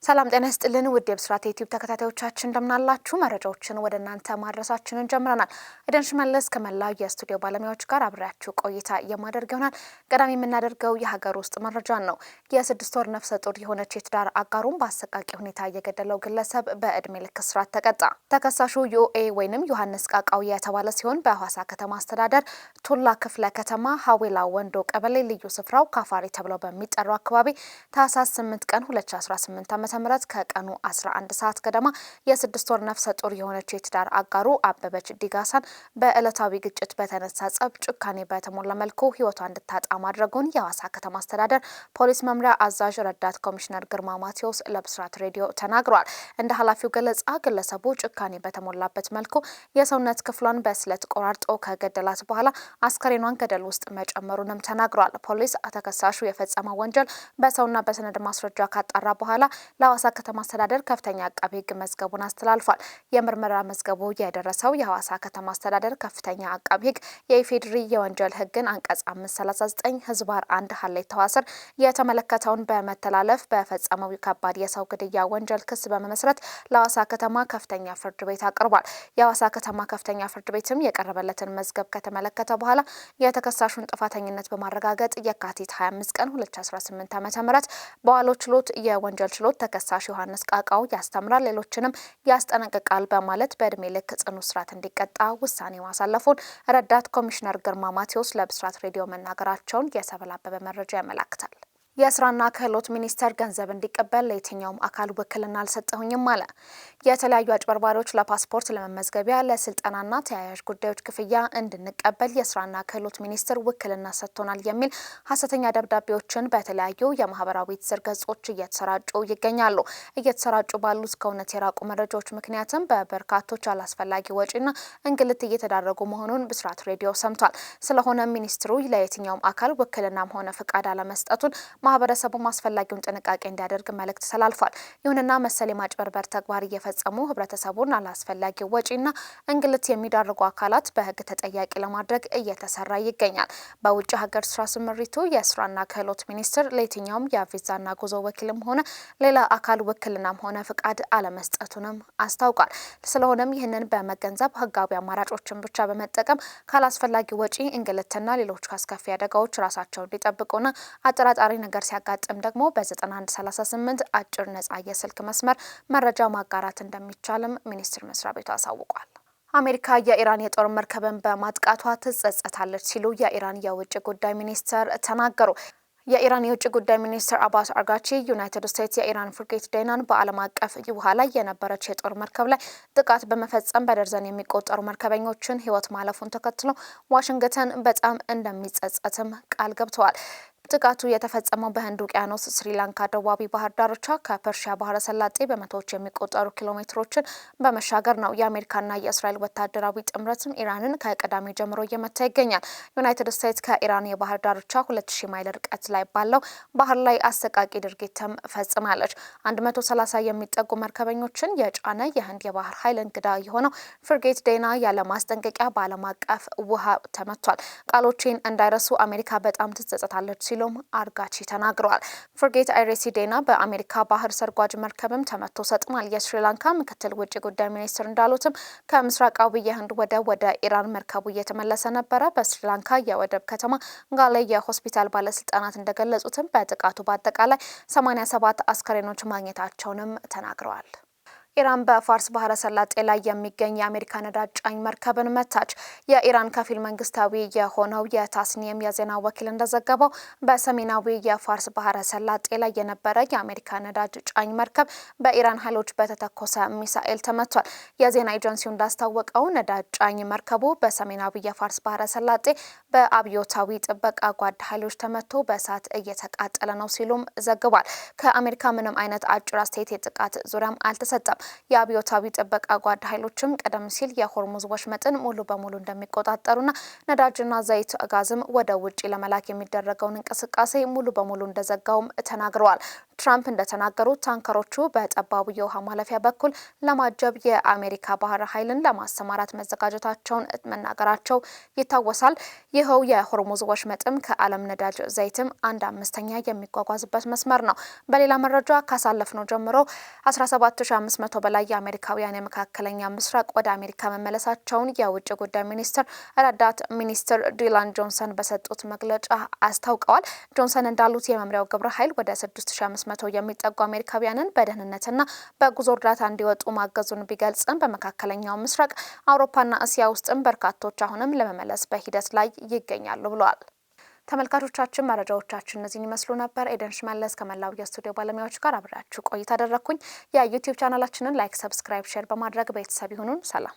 ሰላም ጤና ይስጥልን ውድ የብስራት ዩቲዩብ ተከታታዮቻችን እንደምናላችሁ መረጃዎችን ወደ እናንተ ማድረሳችንን ጀምረናል። ኤደንሽ መለስ ከመላው የስቱዲዮ ባለሙያዎች ጋር አብሬያችሁ ቆይታ የማደርግ ይሆናል። ቀዳሚ የምናደርገው የሀገር ውስጥ መረጃን ነው። የ6 ወር ነፍሰ ጡር የሆነች የትዳር አጋሩን በአሰቃቂ ሁኔታ የገደለው ግለሰብ በእድሜ ልክ እስራት ተቀጣ። ተከሳሹ ዩኤ ወይንም ዮሐንስ ቃቃው የተባለ ሲሆን በሐዋሳ ከተማ አስተዳደር ቱላ ክፍለ ከተማ ሀዌላ ወንዶ ቀበሌ ልዩ ስፍራው ካፋሪ ተብለው በሚጠራው አካባቢ ታህሳስ 8 ቀን 2018 ዓ.ም ከቀኑ 11 ሰዓት ገደማ የ6 ወር ነፍሰ ጡር የሆነች የትዳር አጋሩ አበበች ዲጋሳን በዕለታዊ ግጭት በተነሳ ጸብ ጭካኔ በተሞላ መልኩ ህይወቷ እንድታጣ ማድረጉን የሐዋሳ ከተማ አስተዳደር ፖሊስ መምሪያ አዛዥ ረዳት ኮሚሽነር ግርማ ማቴዎስ ለብስራት ሬዲዮ ተናግሯል። እንደ ኃላፊው ገለጻ ግለሰቡ ጭካኔ በተሞላበት መልኩ የሰውነት ክፍሏን በስለት ቆራርጦ ከገደላት በኋላ አስከሬኗን ገደል ውስጥ መጨመሩንም ተናግሯል። ፖሊስ ተከሳሹ የፈጸመው ወንጀል በሰውና በሰነድ ማስረጃ ካጣራ በኋላ ለሐዋሳ ከተማ አስተዳደር ከፍተኛ አቃቤ ሕግ መዝገቡን አስተላልፏል። የምርመራ መዝገቡ የደረሰው የሐዋሳ ከተማ አስተዳደር ከፍተኛ አቃቤ ሕግ የኢፌዴሪ የወንጀል ሕግን አንቀጽ 539 ህዝባር 1 ሀሌታ ስር የተመለከተውን በመተላለፍ በፈጸመው ከባድ የሰው ግድያ ወንጀል ክስ በመመስረት ለሐዋሳ ከተማ ከፍተኛ ፍርድ ቤት አቅርቧል። የሐዋሳ ከተማ ከፍተኛ ፍርድ ቤትም የቀረበለትን መዝገብ ከተመለከተ በኋላ የተከሳሹን ጥፋተኝነት በማረጋገጥ የካቲት 25 ቀን 2018 ዓ.ም በዋለው ችሎት የወንጀል ችሎት ተከሳሽ ዮሐንስ ቃቃው ያስተምራል፣ ሌሎችንም ያስጠነቅቃል በማለት በእድሜ ልክ ጽኑ እስራት እንዲቀጣ ውሳኔ ማሳለፉን ረዳት ኮሚሽነር ግርማ ማቴዎስ ለብስራት ሬዲዮ መናገራቸውን የሰብል አበበ መረጃ ያመላክታል። የስራና ክህሎት ሚኒስቴር ገንዘብ እንዲቀበል ለየትኛውም አካል ውክልና አልሰጠሁኝም አለ። የተለያዩ አጭበርባሪዎች ለፓስፖርት ለመመዝገቢያ ለስልጠናና ተያያዥ ጉዳዮች ክፍያ እንድንቀበል የስራና ክህሎት ሚኒስቴር ውክልና ሰጥቶናል የሚል ሐሰተኛ ደብዳቤዎችን በተለያዩ የማህበራዊ ትስስር ገጾች እየተሰራጩ ይገኛሉ። እየተሰራጩ ባሉት ከእውነት የራቁ መረጃዎች ምክንያትም በበርካቶች አላስፈላጊ ወጪና እንግልት እየተዳረጉ መሆኑን ብስራት ሬዲዮ ሰምቷል። ስለሆነ ሚኒስትሩ ለየትኛውም አካል ውክልናም ሆነ ፍቃድ አለመስጠቱን ማህበረሰቡ አስፈላጊውን ጥንቃቄ እንዲያደርግ መልእክት ተላልፏል። ይሁንና መሰል የማጭበርበር ተግባር እየፈጸሙ ህብረተሰቡን አላስፈላጊ ወጪና እንግልት የሚዳርጉ አካላት በህግ ተጠያቂ ለማድረግ እየተሰራ ይገኛል። በውጭ ሀገር ስራ ስምሪቱ የስራና ክህሎት ሚኒስቴር ለየትኛውም የቪዛና ጉዞ ወኪልም ሆነ ሌላ አካል ውክልናም ሆነ ፍቃድ አለመስጠቱንም አስታውቋል። ስለሆነም ይህንን በመገንዘብ ህጋዊ አማራጮችን ብቻ በመጠቀም ካላስፈላጊ ወጪ እንግልትና ሌሎች አስከፊ አደጋዎች ራሳቸውን እንዲጠብቁና አጠራጣሪ ነገር ሲያጋጥም ደግሞ በ9138 አጭር ነጻ የስልክ መስመር መረጃ ማጋራት እንደሚቻልም ሚኒስቴር መስሪያ ቤቱ አሳውቋል። አሜሪካ የኢራን የጦር መርከብን በማጥቃቷ ትጸጸታለች ሲሉ የኢራን የውጭ ጉዳይ ሚኒስትር ተናገሩ። የኢራን የውጭ ጉዳይ ሚኒስትር አባስ አርጋቺ ዩናይትድ ስቴትስ የኢራን ፍሪጌት ዴናን በዓለም አቀፍ ውሃ ላይ የነበረች የጦር መርከብ ላይ ጥቃት በመፈጸም በደርዘን የሚቆጠሩ መርከበኞችን ህይወት ማለፉን ተከትሎ ዋሽንግተን በጣም እንደሚጸጸትም ቃል ገብተዋል። ጥቃቱ የተፈጸመው በህንድ ውቅያኖስ ስሪላንካ ደቡባዊ ባህር ዳርቻ ከፐርሺያ ባህረ ሰላጤ በመቶዎች የሚቆጠሩ ኪሎ ሜትሮችን በመሻገር ነው። የአሜሪካና የእስራኤል ወታደራዊ ጥምረትም ኢራንን ከቀዳሚ ጀምሮ እየመታ ይገኛል። ዩናይትድ ስቴትስ ከኢራን የባህር ዳርቻ 2000 ማይል ርቀት ላይ ባለው ባህር ላይ አሰቃቂ ድርጊትም ፈጽማለች። 130 የሚጠጉ መርከበኞችን የጫነ የህንድ የባህር ኃይል እንግዳ የሆነው ፍሪጌት ዴና ያለ ማስጠንቀቂያ በዓለም አቀፍ ውሃ ተመቷል። ቃሎችን እንዳይረሱ አሜሪካ በጣም ትጸጸታለች ሲሉም አርጋቺ ተናግረዋል። ፍሪጌት አይሬሲ ዴና በአሜሪካ ባህር ሰርጓጅ መርከብም ተመቶ ሰጥሟል። የስሪላንካ ምክትል ውጭ ጉዳይ ሚኒስትር እንዳሉትም ከምስራቃዊ የህንድ ወደብ ወደ ኢራን መርከቡ እየተመለሰ ነበረ። በስሪላንካ የወደብ ከተማ ጋሌ የሆስፒታል ባለስልጣናት እንደገለጹትም በጥቃቱ በአጠቃላይ 87 አስከሬኖች ማግኘታቸውንም ተናግረዋል። ኢራን በፋርስ ባህረ ሰላጤ ላይ የሚገኝ የአሜሪካ ነዳጅ ጫኝ መርከብን መታች። የኢራን ከፊል መንግስታዊ የሆነው የታስኒም የዜና ወኪል እንደዘገበው በሰሜናዊ የፋርስ ባህረ ሰላጤ ላይ የነበረ የአሜሪካ ነዳጅ ጫኝ መርከብ በኢራን ኃይሎች በተተኮሰ ሚሳኤል ተመቷል። የዜና ኤጀንሲው እንዳስታወቀው ነዳጅ ጫኝ መርከቡ በሰሜናዊ የፋርስ ባህረ ሰላጤ በአብዮታዊ ጥበቃ ጓድ ኃይሎች ተመቶ በእሳት እየተቃጠለ ነው ሲሉም ዘግቧል። ከአሜሪካ ምንም አይነት አጭር አስተያየት የጥቃት ዙሪያም አልተሰጠም። የአብዮታዊ ጥበቃ ጓድ ኃይሎችም ቀደም ሲል የሆርሙዝ ወሽመጥን ሙሉ በሙሉ እንደሚቆጣጠሩና ነዳጅና ዘይት ጋዝም ወደ ውጪ ለመላክ የሚደረገውን እንቅስቃሴ ሙሉ በሙሉ እንደዘጋውም ተናግረዋል። ትራምፕ እንደተናገሩት ታንከሮቹ በጠባቡ የውሃ ማለፊያ በኩል ለማጀብ የአሜሪካ ባህር ኃይልን ለማሰማራት መዘጋጀታቸውን መናገራቸው ይታወሳል። ይኸው የሆርሙዝ ወሽመጥም ከዓለም ነዳጅ ዘይትም 1/5 የሚጓጓዝበት መስመር ነው። በሌላ መረጃ ካሳለፍነው ጀምሮ 17500 በላይ የአሜሪካውያን የመካከለኛ ምስራቅ ወደ አሜሪካ መመለሳቸውን የውጭ ጉዳይ ሚኒስትር ረዳት ሚኒስትር ዲላን ጆንሰን በሰጡት መግለጫ አስታውቀዋል። ጆንሰን እንዳሉት የመምሪያው ግብረ ኃይል ወደ 6500 የሚጠጉ አሜሪካውያንን በደህንነትና በጉዞ እርዳታ እንዲወጡ ማገዙን ቢገልጽም በመካከለኛው ምስራቅ አውሮፓና እስያ ውስጥም በርካቶች አሁንም ለመመለስ በሂደት ላይ ይገኛሉ ብለዋል። ተመልካቾቻችን መረጃዎቻችን እነዚህን ይመስሉ ነበር። ኤደን ሽመለስ ከመላው የስቱዲዮ ባለሙያዎች ጋር አብራችሁ ቆይታ አደረኩኝ። የዩቲዩብ ቻናላችንን ላይክ፣ ሰብስክራይብ፣ ሼር በማድረግ ቤተሰብ ይሁኑን። ሰላም።